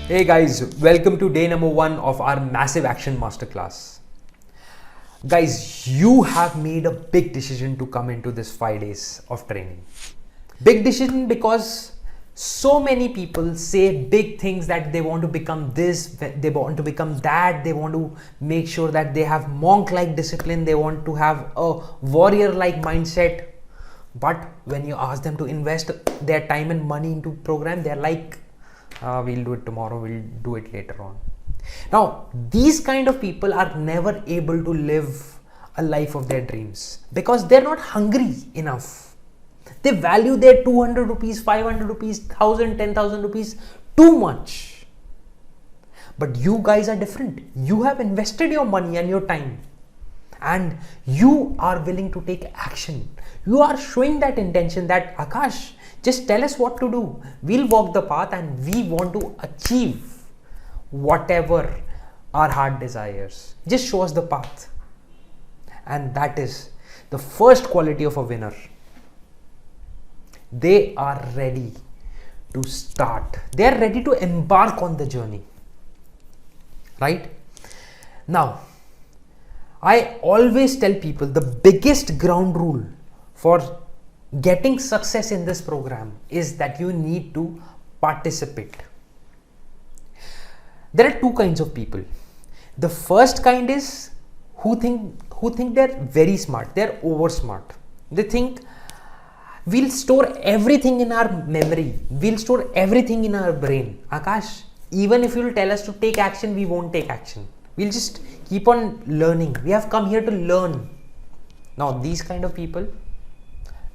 Hey guys, welcome to day number 1 of our massive action masterclass. Guys, you have made a big decision to come into this 5 days of training. Big decision because so many people say big things that they want to become this, they want to become that, they want to make sure that they have monk-like discipline, they want to have a warrior-like mindset. But when you ask them to invest their time and money into program, they're like, we'll do it tomorrow, we'll do it later on. Now, these kind of people are never able to live a life of their dreams because they're not hungry enough. They value their 200 rupees, 500 rupees, 1000, 10,000 rupees too much. But you guys are different. You have invested your money and your time and you are willing to take action. You are showing that intention that Akash, just tell us what to do. We'll walk the path and we want to achieve whatever our heart desires. Just show us the path. And that is the first quality of a winner. They are ready to start. They are ready to embark on the journey. Right? Now, I always tell people the biggest ground rule for getting success in this program is that you need to participate. There are two kinds of people. The first kind is who think they're very smart, they're over smart. They think we'll store everything in our memory, we'll store everything in our brain. Akash, even if you'll tell us to take action, we won't take action. We'll just keep on learning. We have come here to learn. Now, these kind of people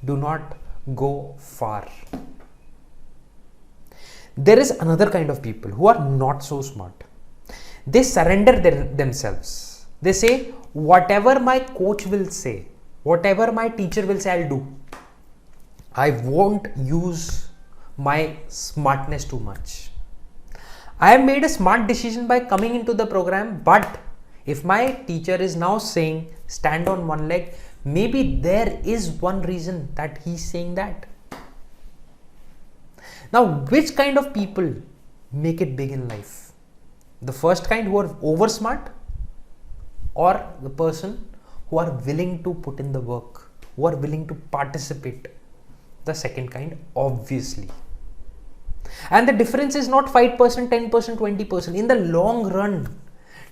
do not go far. There is another kind of people who are not so smart. They surrender themselves. They say, whatever my coach will say, whatever my teacher will say, I'll do. I won't use my smartness too much. I have made a smart decision by coming into the program, but if my teacher is now saying stand on one leg, maybe there is one reason that he's saying that. Now, which kind of people make it big in life? The first kind who are over smart, or the person who are willing to put in the work, who are willing to participate? The second kind, obviously. And the difference is not 5%, 10%, 20%. In the long run,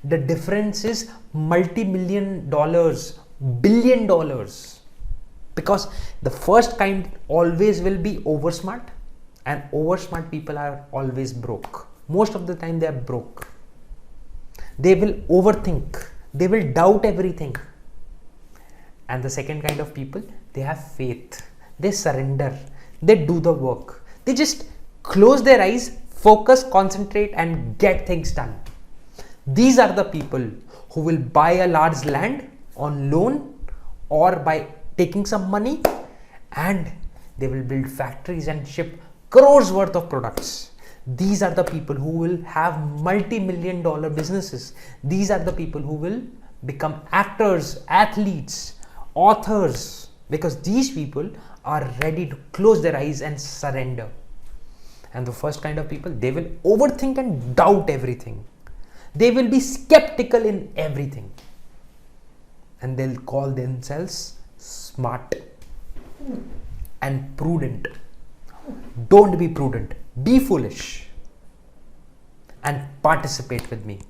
the difference is multi-million dollars, billion dollars. Because the first kind always will be over smart, and over smart people are always broke. Most of the time they are broke. They will overthink. They will doubt everything. And the second kind of people, they have faith. They surrender. They do the work. They just close their eyes, focus, concentrate, and get things done. These are the people who will buy a large land on loan or by taking some money, and they will build factories and ship crores worth of products. These are the people who will have multi-million dollar businesses. These are the people who will become actors, athletes, authors, because these people are ready to close their eyes and surrender. And the first kind of people, they will overthink and doubt everything. They will be skeptical in everything. And they'll call themselves smart and prudent. Don't be prudent. Be foolish. And participate with me.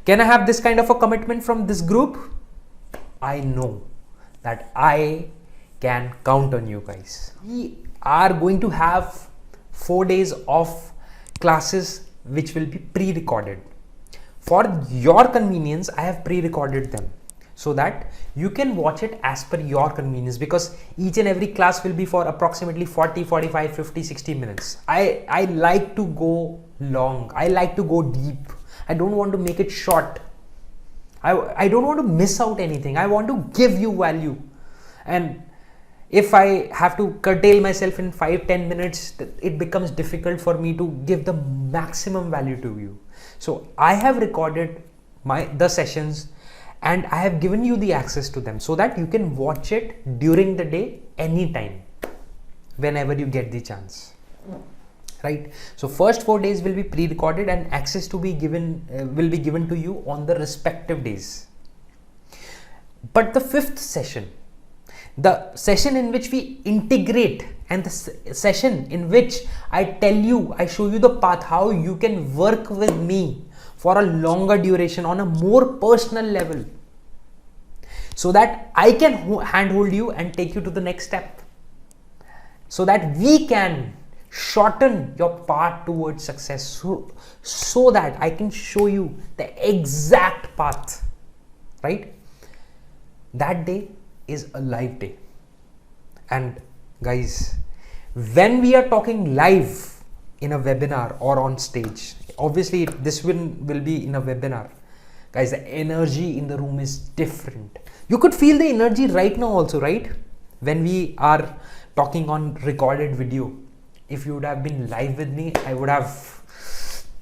Can I have this kind of a commitment from this group? I know that I can count on you guys. We are going to have 4 days of classes which will be pre-recorded. For your convenience, I have pre-recorded them so that you can watch it as per your convenience, because each and every class will be for approximately 40, 45, 50, 60 minutes. I like to go long. I like to go deep. I don't want to make it short. I don't want to miss out anything. I want to give you value. And if I have to curtail myself in 5-10 minutes, it becomes difficult for me to give the maximum value to you. So I have recorded the sessions and I have given you the access to them so that you can watch it during the day anytime, whenever you get the chance. right? So first 4 days will be pre-recorded and access to be given will be given to you on the respective days. But the fifth session, the session in which we integrate, and the session in which I show you the path how you can work with me for a longer duration on a more personal level, so that I can handhold you and take you to the next step, so that we can shorten your path towards success, so that I can show you the exact path, right? That day is a live day. And guys, when we are talking live in a webinar or on stage, obviously this will be in a webinar, guys, the energy in the room is different. You could feel the energy right now also, right? When we are talking on recorded video. If you would have been live with me, I would have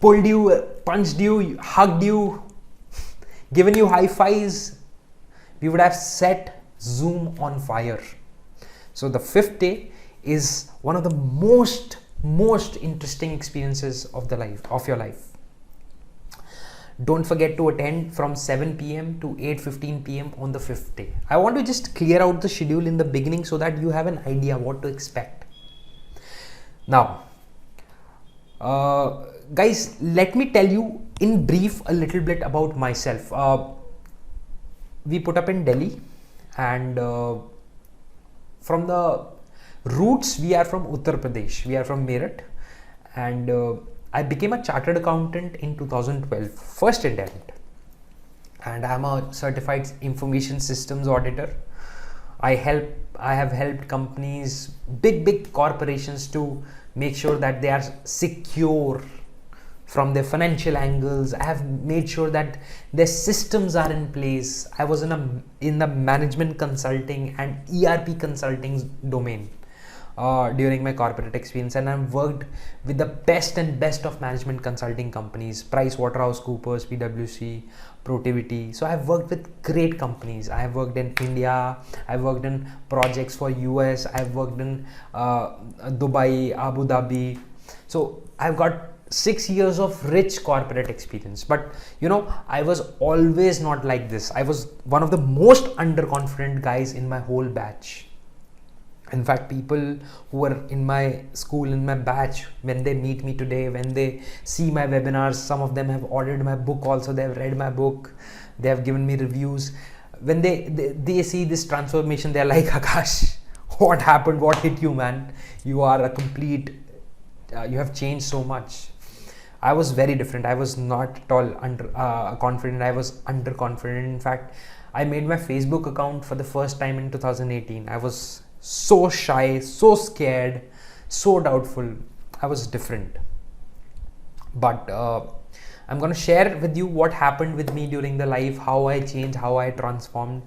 pulled you, punched you, hugged you, given you high fives. We would have set Zoom on fire. So the fifth day is one of the most interesting experiences of your life. Don't forget to attend from 7 p.m. to 8:15 p.m. on the fifth day. I want to just clear out the schedule in the beginning so that you have an idea what to expect. Now, guys, let me tell you in brief a little bit about myself. We put up in Delhi, and from the roots, we are from Uttar Pradesh. We are from Meerut, and I became a chartered accountant in 2012, first attempt, and I am a certified information systems auditor. I have helped companies, big corporations, to make sure that they are secure from their financial angles. I have made sure that their systems are in place. I was in the management consulting and ERP consulting domain during my corporate experience, and I've worked with the best of management consulting companies: PricewaterhouseCoopers, PwC, Protiviti. So I've worked with great companies. I have worked in India, I've worked in projects for US, I've worked in Dubai, Abu Dhabi. So I've got 6 years of rich corporate experience. But I was always not like this. I was one of the most underconfident guys in my whole batch. In fact, people who were in my school, in my batch, when they meet me today, when they see my webinars, some of them have ordered my book also. They have read my book, they have given me reviews. When they see this transformation, they're like, Akash, what happened? What hit you, man? You are a complete, you have changed so much. I was very different. I was not at all confident. I was underconfident. In fact, I made my Facebook account for the first time in 2018. I was so shy, so scared, so doubtful. I was different. But I'm going to share with you what happened with me during the life, how I changed, how I transformed.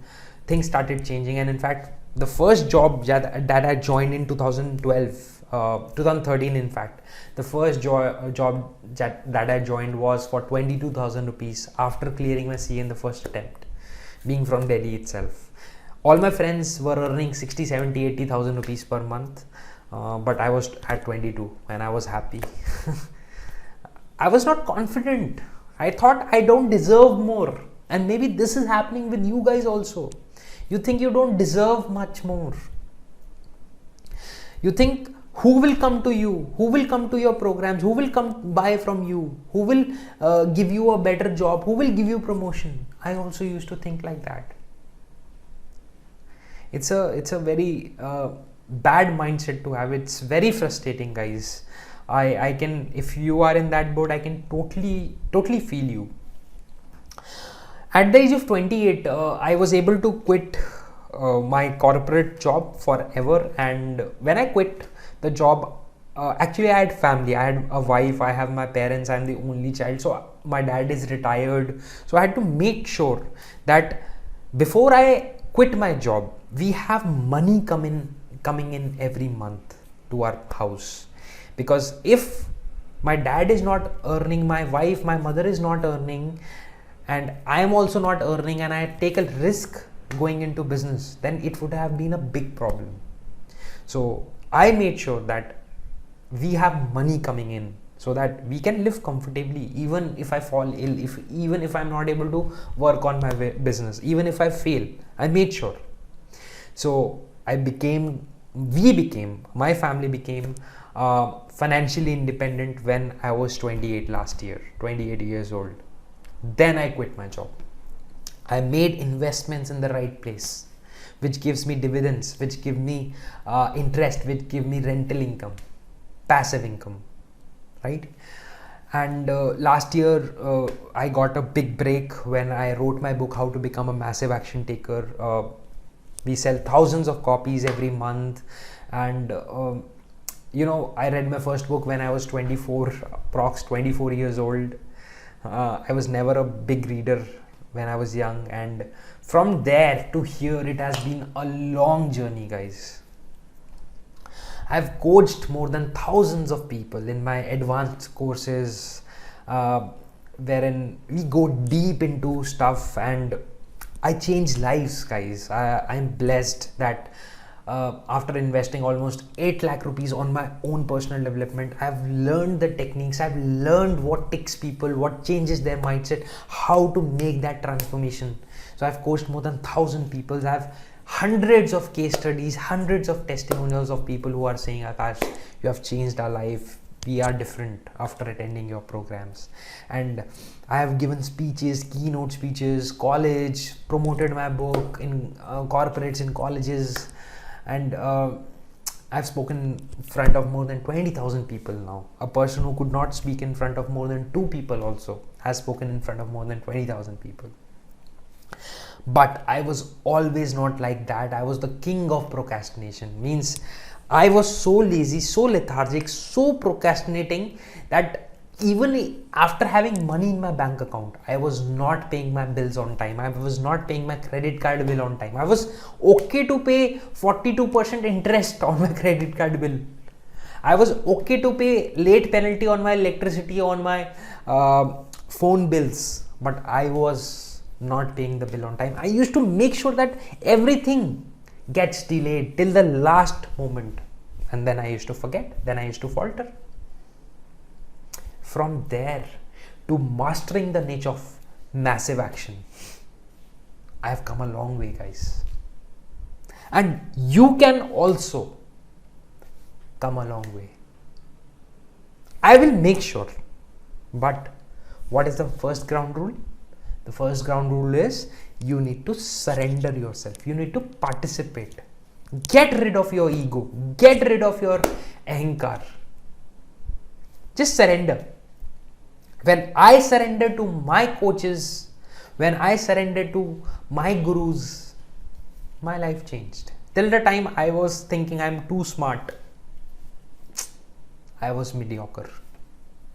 Things started changing. And in fact, the first job that I joined in 2013, in fact, the first job that I joined was for 22,000 rupees after clearing my CA in the first attempt, being from Delhi itself. All my friends were earning 60, 70, 80,000 rupees per month, but I was at 22 and I was happy. I was not confident. I thought I don't deserve more, and maybe this is happening with you guys also. You think you don't deserve much more. You think, who will come to you? Who will come to your programs? Who will come buy from you? Who will give you a better job? Who will give you promotion? I also used to think like that. It's a very bad mindset to have. It's very frustrating, guys. I can, if you are in that boat, I can totally feel you. At the age of 28, I was able to quit my corporate job forever. And when I quit the job, actually I had family. I had a wife, I have my parents, I'm the only child. So my dad is retired. So I had to make sure that before I quit my job, we have money coming in every month to our house. Because if my dad is not earning, my wife, my mother is not earning, and I am also not earning, and I take a risk going into business, then it would have been a big problem. So I made sure that we have money coming in, so that we can live comfortably even if I fall ill, even if I'm not able to work on my business, even if I fail. I made sure. So my family became financially independent when I was 28 last year, 28 years old. Then I quit my job. I made investments in the right place, which gives me dividends, which give me interest, which give me rental income, passive income, right? And last year I got a big break when I wrote my book, How to Become a Massive Action Taker. We sell thousands of copies every month, and I read my first book when I was 24, approx 24 years old. I was never a big reader when I was young, and from there to here it has been a long journey, guys. I've coached more than thousands of people in my advanced courses, wherein we go deep into stuff, and I change lives, guys. I'm blessed that after investing almost 8 lakh rupees on my own personal development, I've learned the techniques, I've learned what ticks people, what changes their mindset, how to make that transformation. So I've coached more than 1,000 people. I have hundreds of case studies, hundreds of testimonials of people who are saying, Akash, you have changed our life. We are different after attending your programs. And I have given speeches, keynote speeches, college, promoted my book in corporates, in colleges, and I've spoken in front of more than 20,000 people now. A person who could not speak in front of more than 2 people also has spoken in front of more than 20,000 people. But I was always not like that. I was the king of procrastination. Means I was so lazy, so lethargic, so procrastinating that even after having money in my bank account, I was not paying my bills on time. I was not paying my credit card bill on time. I was okay to pay 42% interest on my credit card bill. I was okay to pay late penalty on my electricity, on my phone bills, but I was not paying the bill on time. I used to make sure that everything gets delayed till the last moment, and then I used to forget, then I used to falter. From there to mastering the niche of massive action, I have come a long way, guys. And you can also come a long way. I will make sure. But what is the first ground rule? The first ground rule is you need to surrender yourself. You need to participate. Get rid of your ego. Get rid of your ahankar. Just surrender. When I surrendered to my coaches, when I surrendered to my gurus, my life changed. Till the time I was thinking I'm too smart, I was mediocre.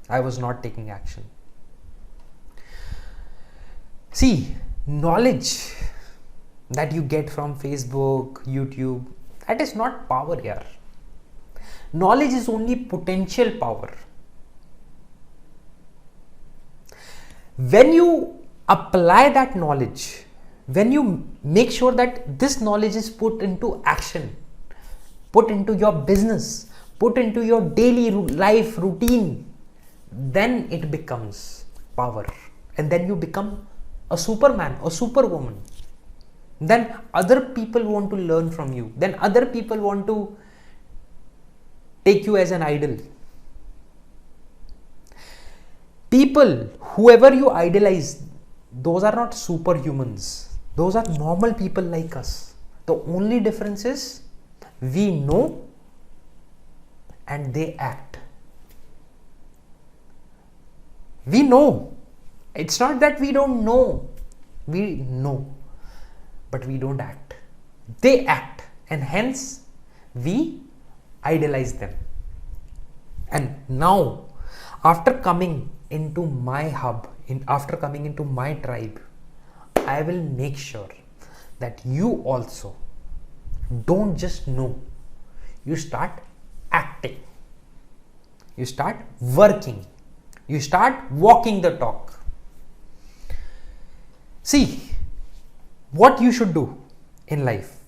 I was not taking action. See, knowledge that you get from Facebook, YouTube, that is not power here. Knowledge is only potential power. When you apply that knowledge, when you make sure that this knowledge is put into action, put into your business, put into your daily life routine, then it becomes power. And then you become a superman, a superwoman. Then other people want to learn from you. Then other people want to take you as an idol. People, whoever you idolize, those are not superhumans. Those are normal people like us. The only difference is we know and they act. We know. It's not that we don't know. We know. But we don't act. They act. And hence, we idolize them. And now, after coming into my hub, after coming into my tribe, I will make sure that you also don't just know. You start acting. You start working. You start walking the talk. See, what you should do in life.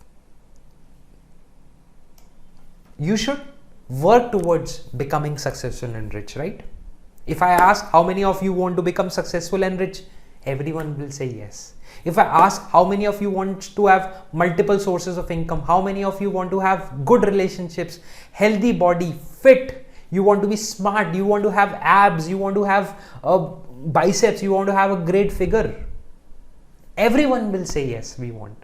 You should work towards becoming successful and rich, right? If I ask how many of you want to become successful and rich, everyone will say yes. If I ask how many of you want to have multiple sources of income, how many of you want to have good relationships, healthy body, fit, you want to be smart, you want to have abs, you want to have biceps, you want to have a great figure, everyone will say yes, we want.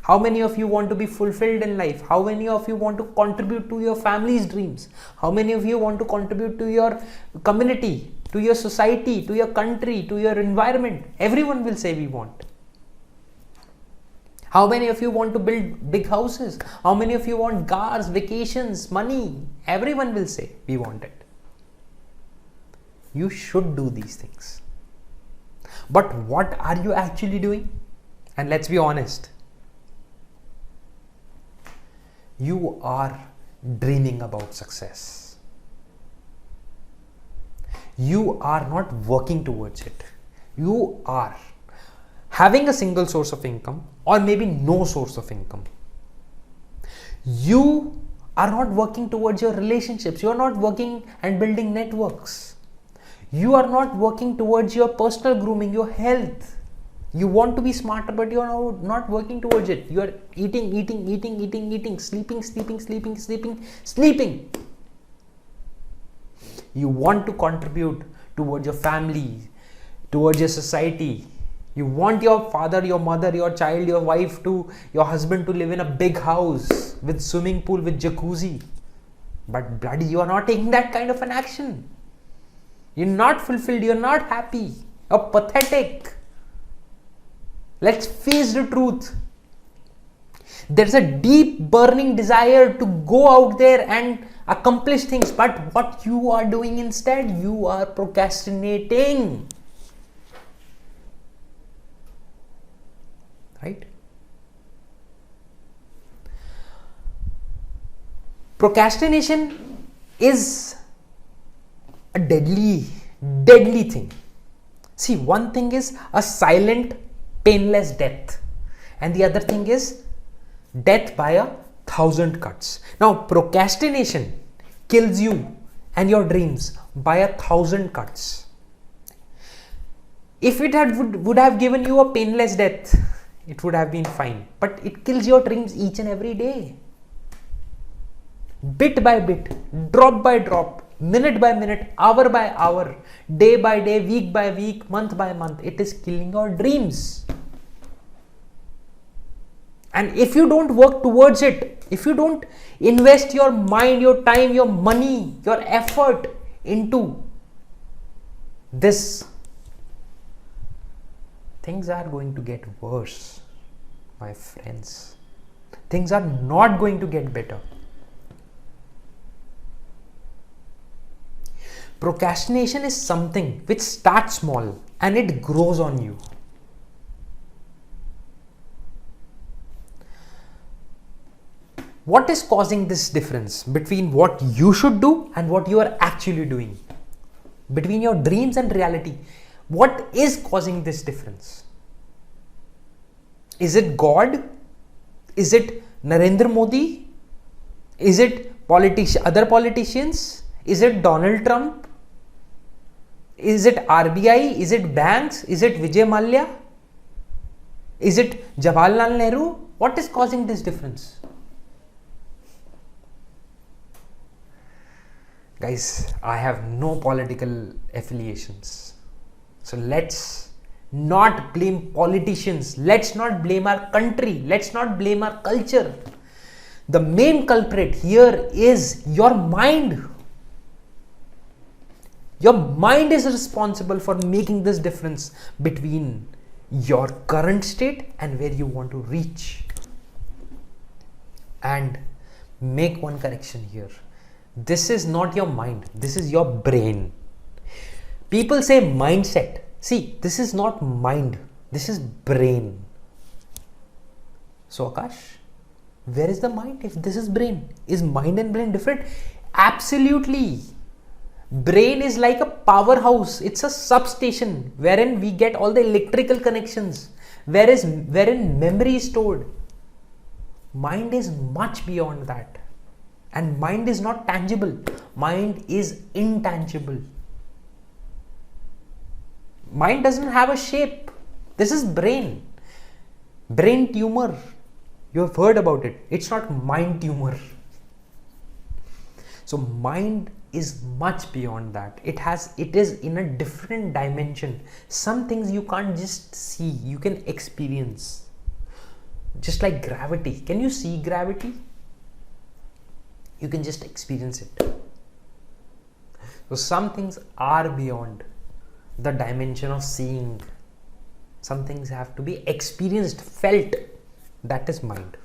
How many of you want to be fulfilled in life? How many of you want to contribute to your family's dreams? How many of you want to contribute to your community, to your society, to your country, to your environment? Everyone will say we want. How many of you want to build big houses? How many of you want cars, vacations, money? Everyone will say we want it. You should do these things. But what are you actually doing? And let's be honest. You are dreaming about success. You are not working towards it. You are having a single source of income or maybe no source of income. You are not working towards your relationships. You are not working and building networks. You are not working towards your personal grooming, your health. You want to be smarter, but you are not working towards it. You are eating, sleeping. You want to contribute towards your family, towards your society. You want your father, your mother, your child, your wife, your husband to live in a big house with swimming pool, with jacuzzi. But bloody, you are not taking that kind of an action. You're not fulfilled. You're not happy. You're pathetic. Let's face the truth. There's a deep burning desire to go out there and accomplish things, but what you are doing instead, you are procrastinating. Right? Procrastination is a deadly thing. See, one thing is a silent, painless death, and the other thing is death by 1,000 cuts. Now, procrastination kills you and your dreams by 1,000 cuts. If it would have given you a painless death, it would have been fine. But it kills your dreams each and every day. Bit by bit, drop by drop, minute by minute, hour by hour, day by day, week by week, month by month, it is killing your dreams. And if you don't work towards it, if you don't invest your mind, your time, your money, your effort into this, things are going to get worse, my friends. Things are not going to get better. Procrastination is something which starts small and it grows on you. What is causing this difference between what you should do and what you are actually doing? Between your dreams and reality, what is causing this difference? Is it God? Is it Narendra Modi? Is it other politicians? Is it Donald Trump? Is it RBI? Is it banks? Is it Vijay Mallya? Is it Jawaharlal Nehru? What is causing this difference? Guys, I have no political affiliations. So let's not blame politicians. Let's not blame our country. Let's not blame our culture. The main culprit here is your mind. Your mind is responsible for making this difference between your current state and where you want to reach. And make one correction here. This is not your mind. This is your brain. People say mindset. See, this is not mind. This is brain. So Akash, where is the mind if this is brain? Is mind and brain different? Absolutely. Brain is like a powerhouse. It's a substation wherein we get all the electrical connections, wherein memory is stored. Mind is much beyond that. And mind is not tangible. Mind is intangible. Mind doesn't have a shape. This is brain. Brain tumor. You have heard about it. It's not mind tumor. So mind is much beyond that. It is in a different dimension. Some things you can't just see, you can experience. Just like gravity. Can you see gravity? You can just experience it. So some things are beyond the dimension of seeing. Some things have to be experienced, felt. That is mind.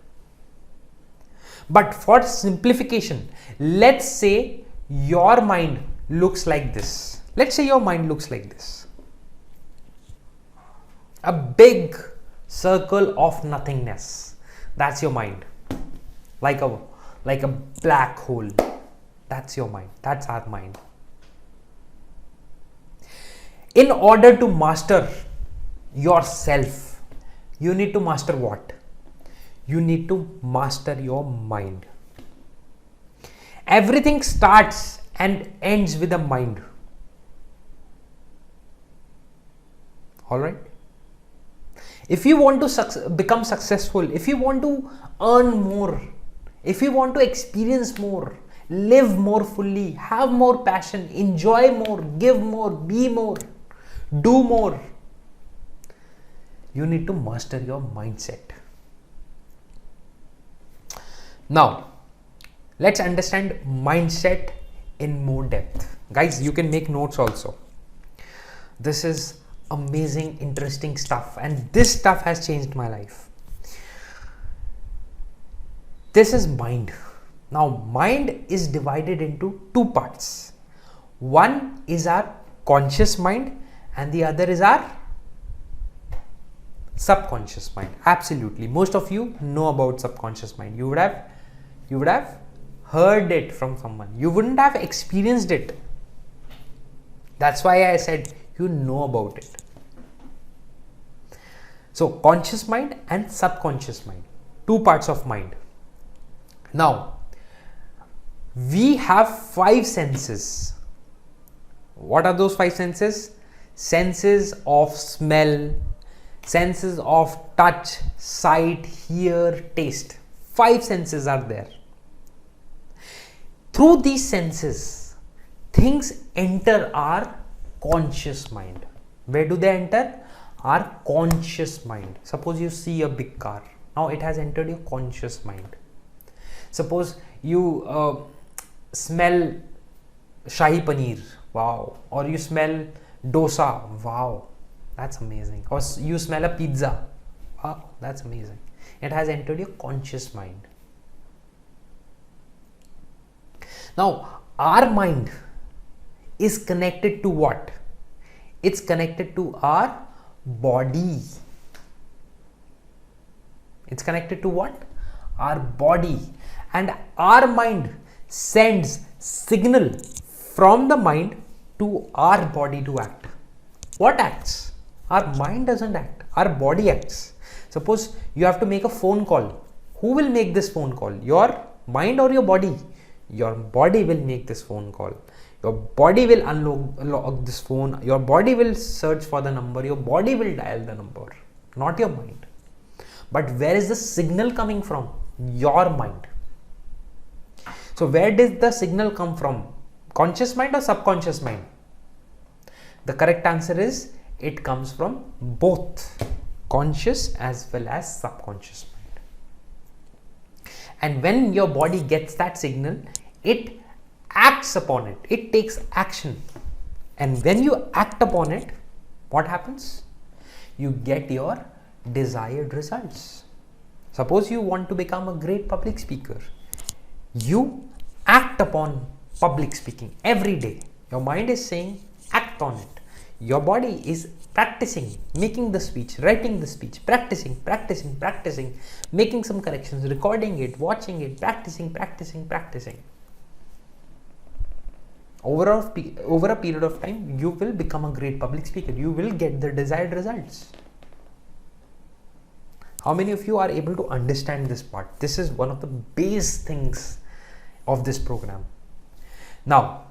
But for simplification, let's say your mind looks like this. Let's say your mind looks like this. A big circle of nothingness. That's your mind. Like a black hole. That's your mind. That's our mind. In order to master yourself, you need to master what? You need to master your mind. Everything starts and ends with a mind. Alright? If you want to become successful, if you want to earn more, if you want to experience more, live more fully, have more passion, enjoy more, give more, be more, do more, you need to master your mindset. Now, let's understand mindset in more depth. Guys, you can make notes also. This is amazing, interesting stuff, and this stuff has changed my life. This is mind. Now, mind is divided into two parts. One is our conscious mind and the other is our subconscious mind. Absolutely. Most of you know about subconscious mind. You would have heard it from someone. You wouldn't have experienced it. That's why I said you know about it. So conscious mind and subconscious mind. Two parts of mind. Now, we have 5 senses. What are those 5 senses? Senses of smell, senses of touch, sight, hear, taste. 5 senses are there. Through these senses, things enter our conscious mind. Where do they enter? Our conscious mind. Suppose you see a big car. Now it has entered your conscious mind. Suppose you smell Shahi Paneer. Wow. Or you smell dosa. Wow. That's amazing. Or you smell a pizza. Wow. That's amazing. It has entered your conscious mind. Now, our mind is connected to what? It's connected to our body. It's connected to what? Our body. And our mind sends signal from the mind to our body to act. What acts? Our mind doesn't act. Our body acts. Suppose you have to make a phone call. Who will make this phone call? Your mind or your body? Your body will make this phone call. Your body will unlock this phone. Your body will search for the number. Your body will dial the number, not your mind. But where is the signal coming from? Your mind. So where did the signal come from? Conscious mind or subconscious mind? The correct answer is it comes from both conscious as well as subconscious mind. And when your body gets that signal, it acts upon it. It takes action. And when you act upon it, what happens? You get your desired results. Suppose you want to become a great public speaker. You act upon public speaking every day. Your mind is saying act on it. Your body is practicing, making the speech, writing the speech, practicing, making some corrections, recording it, watching it, practicing. Over a period of time, you will become a great public speaker. You will get the desired results. How many of you are able to understand this part? This is one of the base things of this program. Now,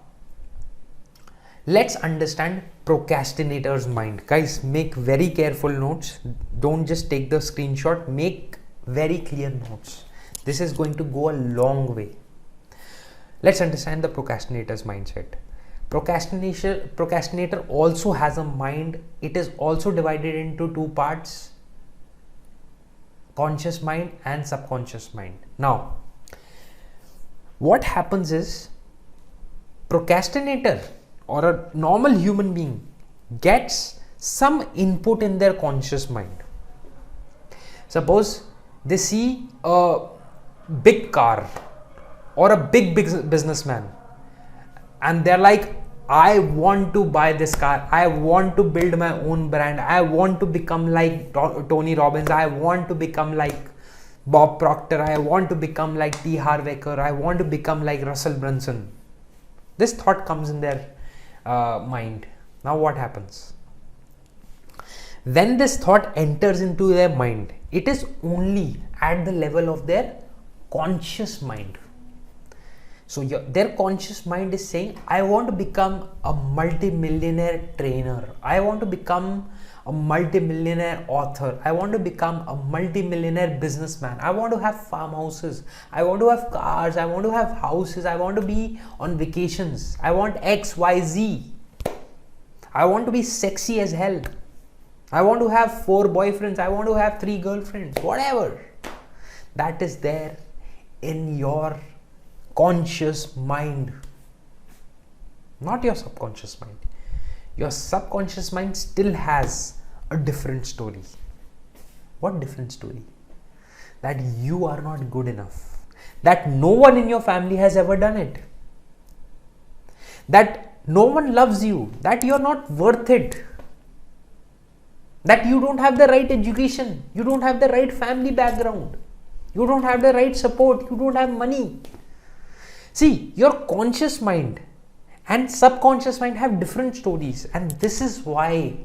let's understand procrastinator's mind. Guys, make very careful notes. Don't just take the screenshot, make very clear notes. This is going to go a long way. Let's understand the procrastinator's mindset. Procrastinator also has a mind. It is also divided into two parts: conscious mind and subconscious mind. Now, what happens is, procrastinator or a normal human being gets some input in their conscious mind. Suppose they see a big car or a big businessman, and they're like, I want to buy this car, I want to build my own brand, I want to become like Tony Robbins, I want to become like Bob Proctor, I want to become like T. Harv Eker, I want to become like Russell Brunson. This thought comes in their mind. Now what happens? When this thought enters into their mind, it is only at the level of their conscious mind. So their conscious mind is saying, I want to become a multi-millionaire trainer, I want to become a multi-millionaire author, I want to become a multi-millionaire businessman, I want to have farmhouses, I want to have cars, I want to have houses, I want to be on vacations, I want X, Y, Z, I want to be sexy as hell, I want to have 4 boyfriends, I want to have 3 girlfriends, whatever. That is there in your conscious mind, not your subconscious mind. Your subconscious mind still has a different story. What different story? That you are not good enough, that no one in your family has ever done it, that no one loves you, that you are not worth it, that you don't have the right education, you don't have the right family background, you don't have the right support, you don't have money. See, your conscious mind and subconscious mind have different stories, and this is why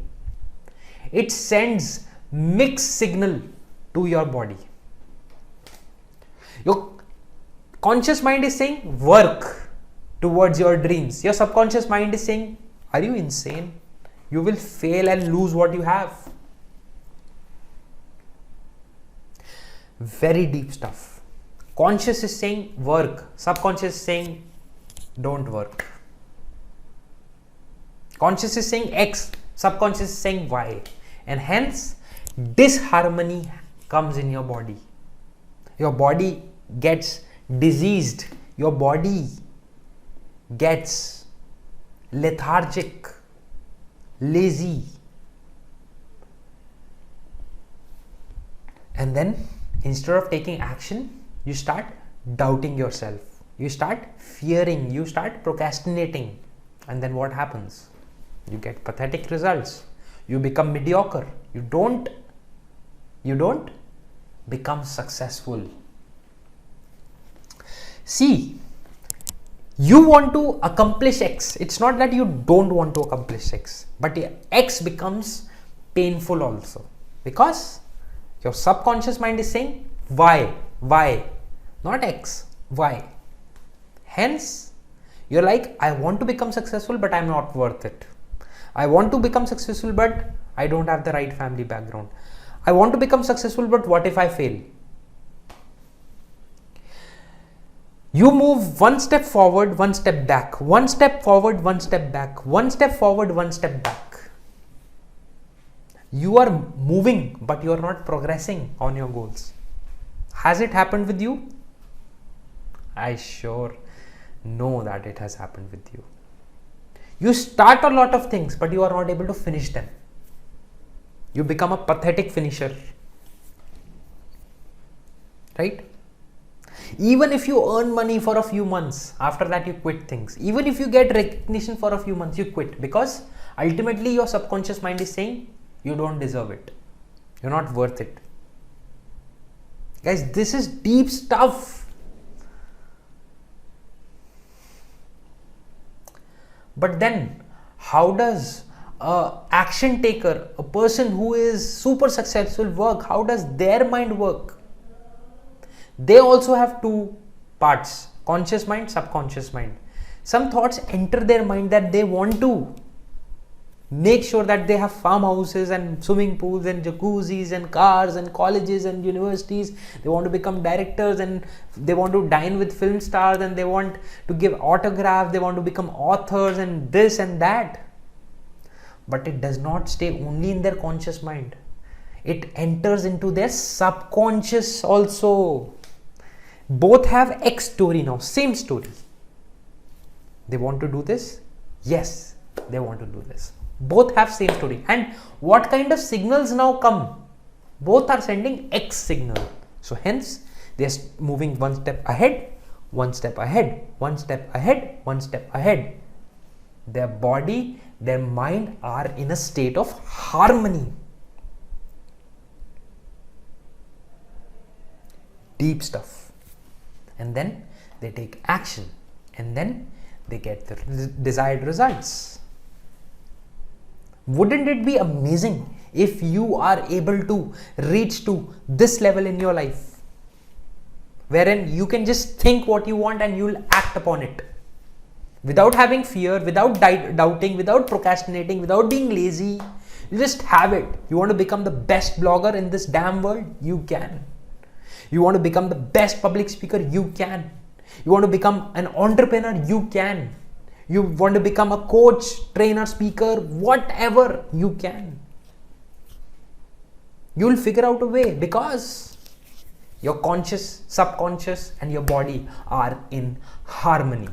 it sends mixed signal to your body. Your conscious mind is saying work towards your dreams. Your subconscious mind is saying, are you insane? You will fail and lose what you have. Very deep stuff. Conscious is saying work, subconscious is saying don't work. Conscious is saying X, subconscious is saying Y, and hence disharmony comes in your body. Your body gets diseased, your body gets lethargic, lazy, and then instead of taking action, you start doubting yourself, you start fearing, you start procrastinating, and then what happens? You get pathetic results, you become mediocre, you don't become successful. See, you want to accomplish X. It's not that you don't want to accomplish X, but X becomes painful also, because your subconscious mind is saying Y, not X, Y. Hence, you're like, I want to become successful, but I'm not worth it. I want to become successful, but I don't have the right family background. I want to become successful, but what if I fail? You move one step forward, one step back, one step forward, one step back, one step forward, one step back. You are moving, but you are not progressing on your goals. Has it happened with you? I sure know that it has happened with you. You start a lot of things, but you are not able to finish them. You become a pathetic finisher. Right? Even if you earn money for a few months, after that you quit things. Even if you get recognition for a few months, you quit, because ultimately your subconscious mind is saying you don't deserve it. You're not worth it. Guys, this is deep stuff. But then, how does an action taker, a person who is super successful work? How does their mind work? They also have two parts, conscious mind, subconscious mind. Some thoughts enter their mind that they want to make sure that they have farmhouses and swimming pools and jacuzzis and cars and colleges and universities. They want to become directors and they want to dine with film stars and they want to give autographs. They want to become authors and this and that. But it does not stay only in their conscious mind. It enters into their subconscious also. Both have X story now, same story. They want to do this? Yes, they want to do this. Both have same story. And what kind of signals now come? Both are sending X signal. So hence, they are moving one step ahead, one step ahead, one step ahead, one step ahead. Their body, their mind are in a state of harmony. Deep stuff. And then they take action. And then they get the desired results. Wouldn't it be amazing if you are able to reach to this level in your life, wherein you can just think what you want and you'll act upon it without having fear, without doubting, without procrastinating, without being lazy. You just have it. You want to become the best blogger in this damn world? You can. You want to become the best public speaker? You can. You want to become an entrepreneur? You can. You want to become a coach, trainer, speaker, whatever, you can. You will figure out a way because your conscious, subconscious and your body are in harmony.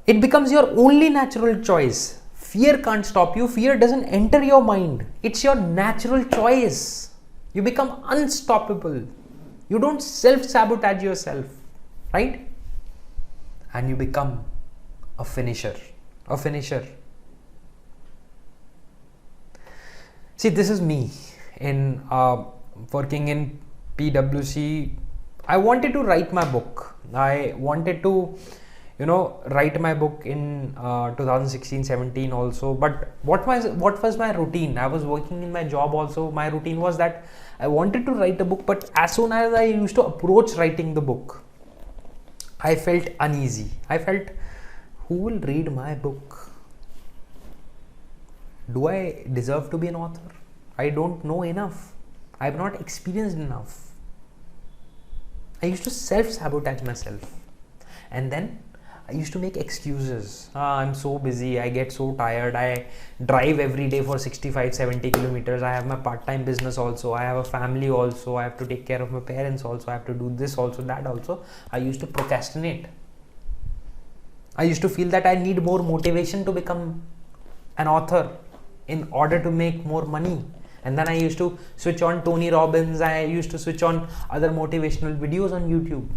It becomes your only natural choice. Fear can't stop you. Fear doesn't enter your mind. It's your natural choice. You become unstoppable. You don't self-sabotage yourself. Right? And you become a finisher. A finisher. See, this is me in working in PwC. I wanted to write my book. I wanted to, write my book in 2016-17 also. But what was my routine? I was working in my job also. My routine was that I wanted to write a book, but as soon as I used to approach writing the book, I felt uneasy. I felt, who will read my book? Do I deserve to be an author? I don't know enough. I have not experienced enough. I used to self-sabotage myself. And then I used to make excuses. I'm so busy. I get so tired. I drive every day for 65-70 kilometers. I have my part-time business also. I have a family also. I have to take care of my parents also. I have to do this also, that also. I used to procrastinate. I used to feel that I need more motivation to become an author in order to make more money. And then I used to switch on Tony Robbins. I used to switch on other motivational videos on YouTube.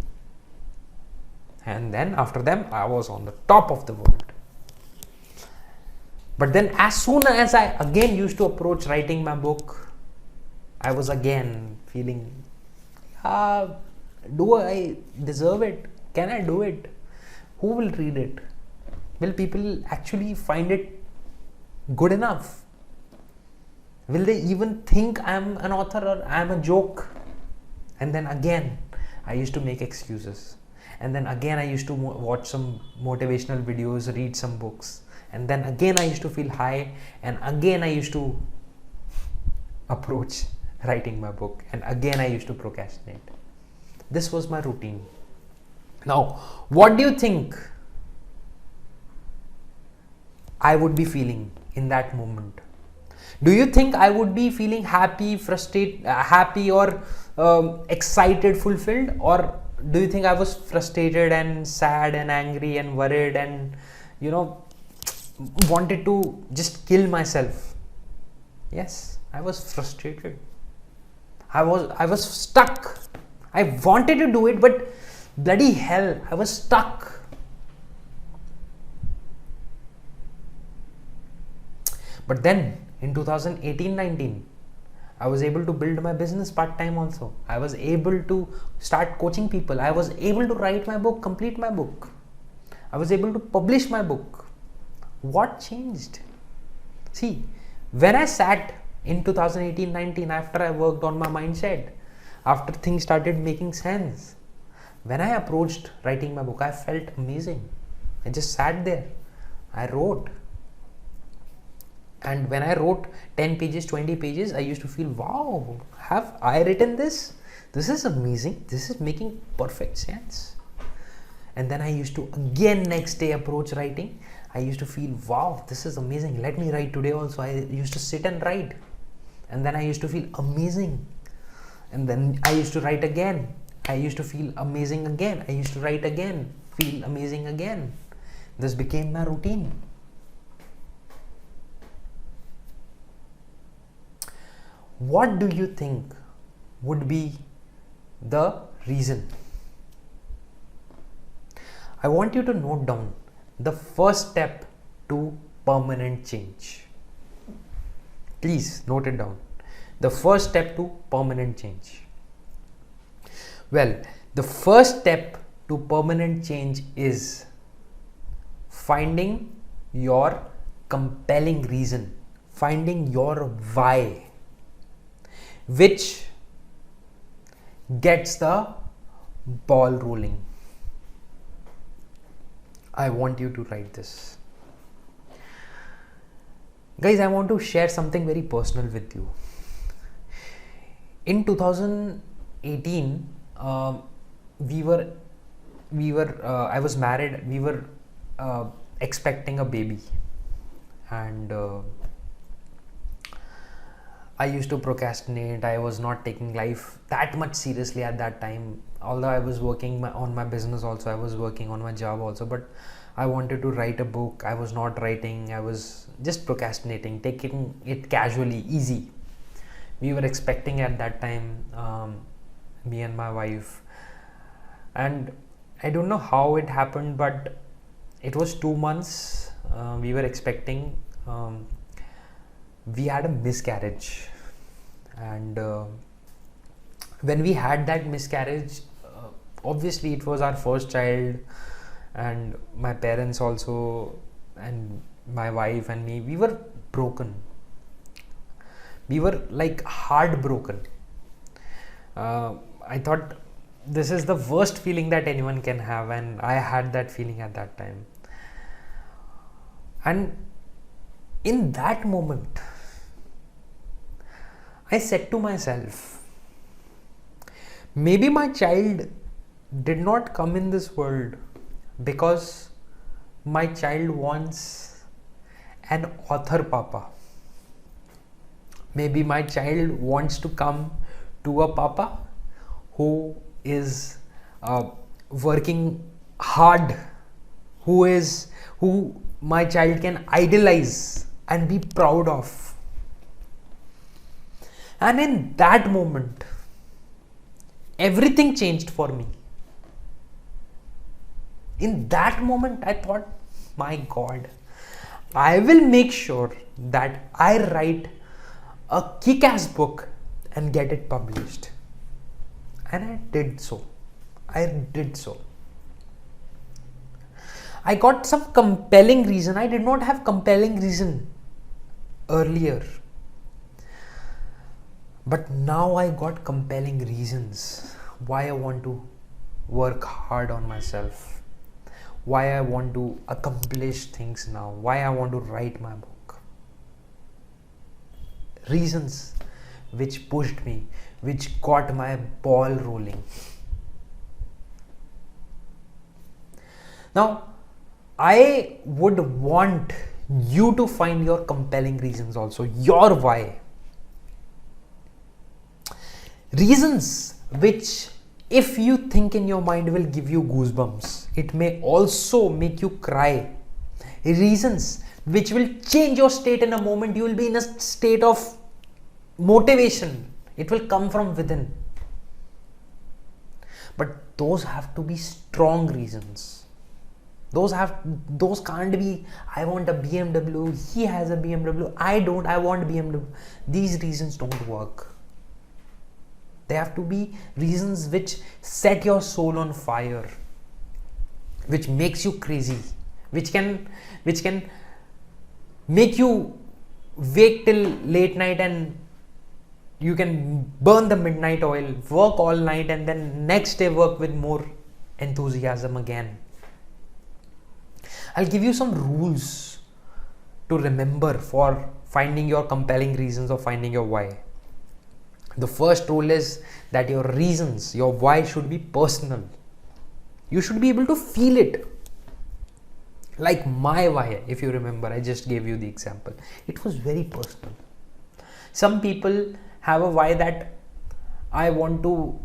And then after them, I was on the top of the world. But then as soon as I again used to approach writing my book, I was again feeling, do I deserve it? Can I do it? Who will read it? Will people actually find it good enough? Will they even think I'm an author or I'm a joke? And then again, I used to make excuses. And then again I used to watch some motivational videos, read some books. And then again I used to feel high. And again I used to approach writing my book. And again I used to procrastinate. This was my routine. Now, what do you think I would be feeling in that moment? Do you think I would be feeling happy, frustrated, happy or excited, fulfilled? Or do you think I was frustrated and sad and angry and worried and, wanted to just kill myself? Yes, I was frustrated. I was stuck. I wanted to do it, but bloody hell, I was stuck. But then in 2018-19, I was able to build my business part-time also. I was able to start coaching people. I was able to write my book, complete my book. I was able to publish my book. What changed? See, when I sat in 2018-19 after I worked on my mindset, after things started making sense. When I approached writing my book, I felt amazing. I just sat there, I wrote, and when I wrote 10 pages, 20 pages, I used to feel, wow, have I written this? This is amazing. This is making perfect sense. And then I used to again next day approach writing. I used to feel, wow, this is amazing. Let me write today also. I used to sit and write. And then I used to feel amazing. And then I used to write again. I used to feel amazing again. I used to write again, feel amazing again. This became my routine. What do you think would be the reason? I want you to note down the first step to permanent change. Please note it down. The first step to permanent change. Well, the first step to permanent change is finding your compelling reason, finding your why, which gets the ball rolling. I want you to write this. Guys, I want to share something very personal with you. In 2018, I was married, we were expecting a baby, and I used to procrastinate. I was not taking life that much seriously at that time. Although I was working on my business also, I was working on my job also, but I wanted to write a book. I was not writing. I was just procrastinating, taking it casually, easy. We were expecting at that time, me and my wife, and I don't know how it happened, but it was 2 months. We were expecting. We had a miscarriage, and when we had that miscarriage, obviously it was our first child, and my parents also, and my wife and me, we were broken. We were like heartbroken. I thought this is the worst feeling that anyone can have, and I had that feeling at that time. And in that moment, I said to myself, maybe my child did not come in this world because my child wants an author papa. Maybe my child wants to come to a papa who is working hard, who my child can idolize and be proud of. And in that moment, everything changed for me. In that moment, I thought, my God, I will make sure that I write a kick-ass book and get it published. And I did so. I got some compelling reason. I did not have compelling reason earlier. But now I got compelling reasons why I want to work hard on myself, why I want to accomplish things now, why I want to write my book. Reasons which pushed me, which got my ball rolling. Now, I would want you to find your compelling reasons also, your why. Reasons which, if you think in your mind, will give you goosebumps. It may also make you cry. Reasons which will change your state in a moment. You will be in a state of motivation. It will come from within. But those have to be strong reasons. Those can't be, I want a BMW, he has a BMW, I don't, I want BMW. These reasons don't work. They have to be reasons which set your soul on fire, which makes you crazy, which can make you wake till late night and You can burn the midnight oil, work all night, and then next day work with more enthusiasm again. I'll give you some rules to remember for finding your compelling reasons or finding your why. The first rule is that your reasons, your why should be personal. You should be able to feel it. Like my why, if you remember, I just gave you the example. It was very personal. Some people have a why that I want to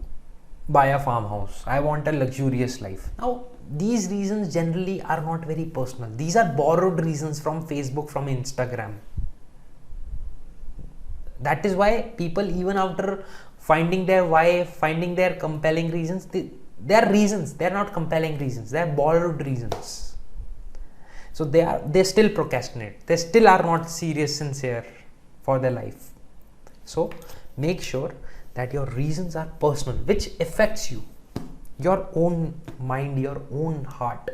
buy a farmhouse. I want a luxurious life. Now, these reasons generally are not very personal. These are borrowed reasons from Facebook, from Instagram. That is why people, even after finding their why, finding their compelling reasons, they are reasons. They are not compelling reasons. They are borrowed reasons. So they still procrastinate. They still are not serious, sincere for their life. So make sure that your reasons are personal, which affects you, your own mind, your own heart.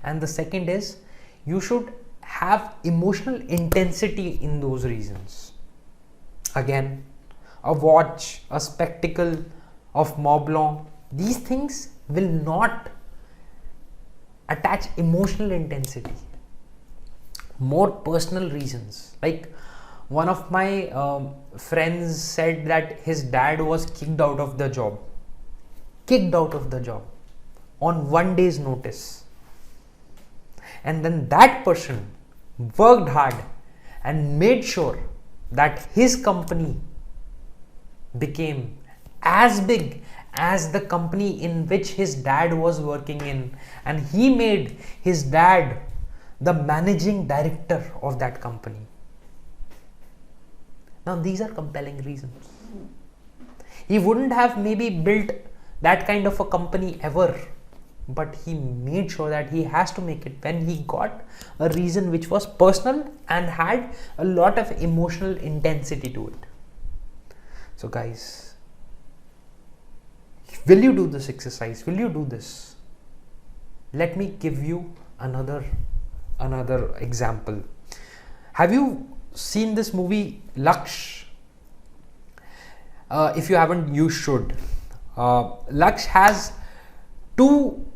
And the second is, you should have emotional intensity in those reasons. Again, a watch, a spectacle of Mont Blanc, these things will not attach emotional intensity. More personal reasons, like one of my friends said that his dad was kicked out of the job on 1 day's notice, and then that person worked hard and made sure that his company became as big as the company in which his dad was working in, and he made his dad the managing director of that company. Now these are compelling reasons. He wouldn't have maybe built that kind of a company ever, but he made sure that he has to make it when he got a reason which was personal and had a lot of emotional intensity to it. So guys, will you do this exercise? Will you do this? Let me give you another example. Have you seen this movie Laksh? If you haven't, you should. Laksh has two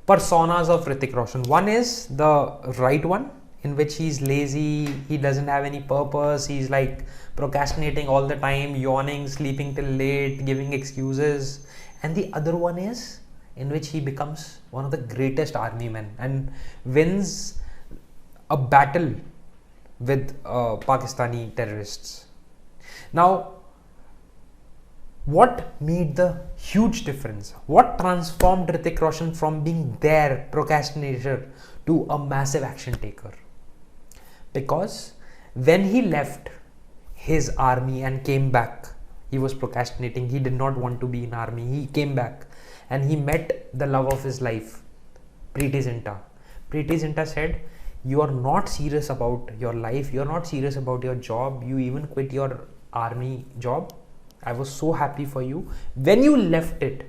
personas of Hrithik Roshan. One is the right one, in which he's lazy, he doesn't have any purpose, he's like procrastinating all the time, yawning, sleeping till late, giving excuses. And the other one is in which he becomes one of the greatest army men and wins a battle with Pakistani terrorists. Now, what made the huge difference? What transformed Hrithik Roshan from being there procrastinator to a massive action taker? Because when he left his army and came back, he was procrastinating. He did not want to be in army. He came back and he met the love of his life, Preeti Zinta. Preeti Zinta said, "You are not serious about your life. You are not serious about your job. You even quit your army job. I was so happy for you. When you left it,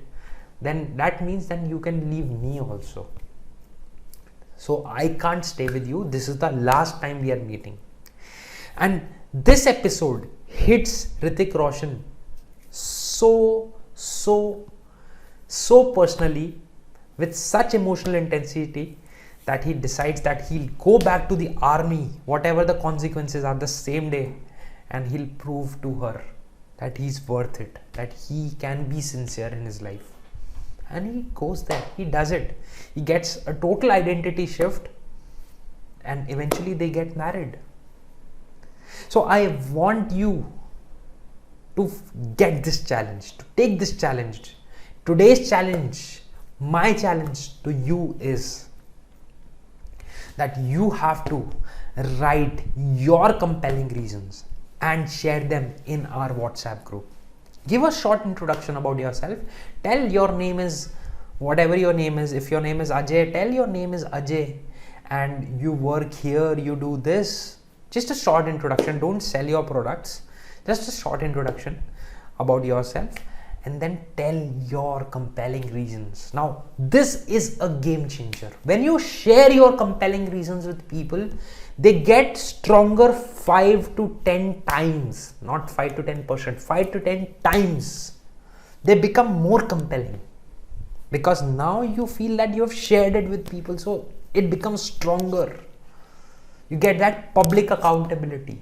then that means then you can leave me also. So I can't stay with you. This is the last time we are meeting." And this episode hits Hrithik Roshan so personally, with such emotional intensity, that he decides that he'll go back to the army, whatever the consequences are, the same day, and he'll prove to her that he's worth it, that he can be sincere in his life. And he goes there, he does it, he gets a total identity shift, and eventually they get married. So I want you to get this challenge, to take this challenge. Today's challenge, my challenge to you is that you have to write your compelling reasons and share them in our WhatsApp group. Give a short introduction about yourself. Tell your name is whatever your name is. If your name is Ajay, tell your name is Ajay and you work here, you do this. Just a short introduction. Don't sell your products. Just a short introduction about yourself, and then tell your compelling reasons. Now, this is a game changer. When you share your compelling reasons with people, they get stronger 5 to 10 times, not 5 to 10%, 5 to 10 times. They become more compelling because now you feel that you have shared it with people, so it becomes stronger. You get that public accountability.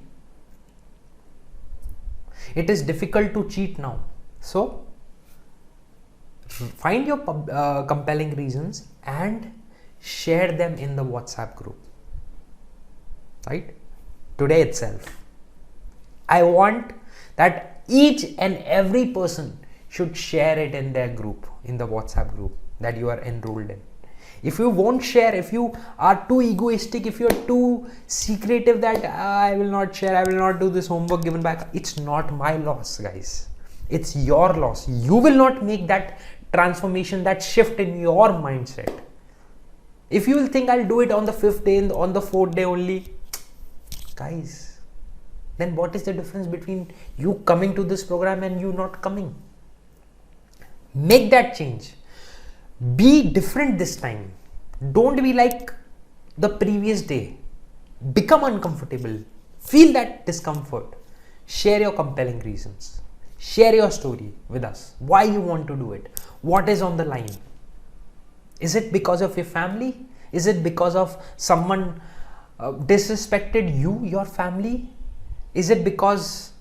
It is difficult to cheat now. So, find your compelling reasons and share them in the WhatsApp group. Right? Today itself. I want that each and every person should share it in their group, in the WhatsApp group that you are enrolled in. If you won't share, if you are too egoistic, if you are too secretive that I will not share, I will not do this homework given back, it's not my loss, guys. It's your loss. You will not make that transformation, that shift in your mindset. If you will think I'll do it on the 5th day, on the 4th day only, guys, then what is the difference between you coming to this program and you not coming? Make that change. Be different this time. Don't be like the previous day. Become uncomfortable. Feel that discomfort. Share your compelling reasons. Share your story with us. Why you want to do it? What is on the line? Is it because of your family? Is it because of someone disrespected you, your family? Is it because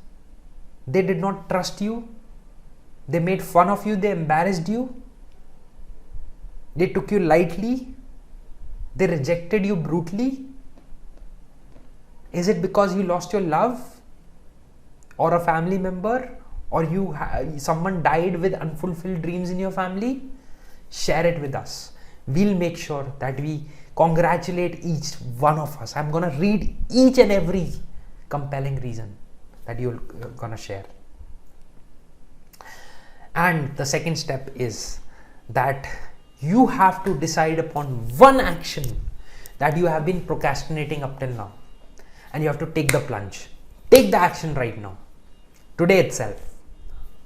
they did not trust you? They made fun of you, they embarrassed you? They took you lightly? They rejected you brutally? Is it because you lost your love? Or a family member? Or someone died with unfulfilled dreams in your family? Share it with us. We'll make sure that we congratulate each one of us. I'm gonna read each and every compelling reason that you're gonna share. And the second step is that you have to decide upon one action that you have been procrastinating up till now, and you have to take the plunge. Take the action right now, today itself.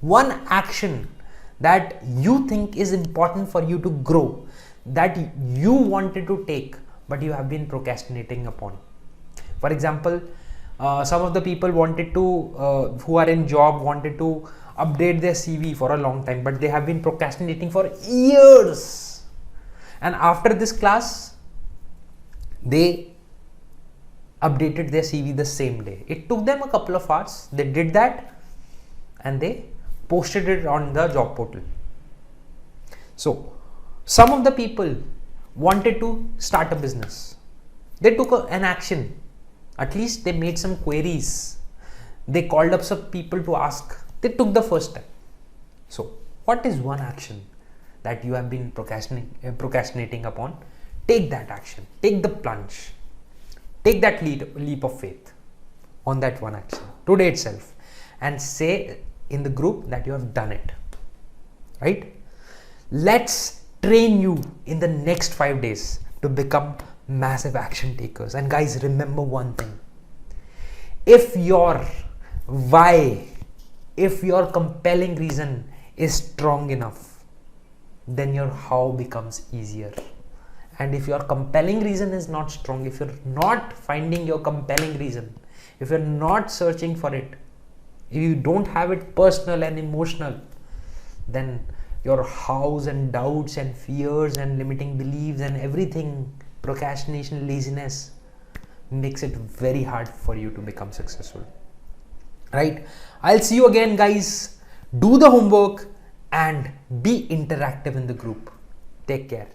One action that you think is important for you to grow, that you wanted to take but you have been procrastinating upon. For example, some of the people wanted to who are in job wanted to update their CV for a long time, but they have been procrastinating for years, and after this class they updated their CV the same day. It took them a couple of hours. They did that and they posted it on the job portal. So some of the people wanted to start a business. They took an action. At least they made some queries. They called up some people to ask. They took the first step. So what is one action that you have been procrastinating upon? Take that action. Take the plunge. Take that leap of faith on that one action today itself, and say in the group that you have done it. Right? Let's train you in the next 5 days to become massive action takers. And guys, remember one thing. If your why, if your compelling reason is strong enough, then your how becomes easier. And if your compelling reason is not strong, if you're not finding your compelling reason, if you're not searching for it, if you don't have it personal and emotional, then your hows and doubts and fears and limiting beliefs and everything, procrastination, laziness, makes it very hard for you to become successful. Right? I'll see you again, guys. Do the homework and be interactive in the group. Take care.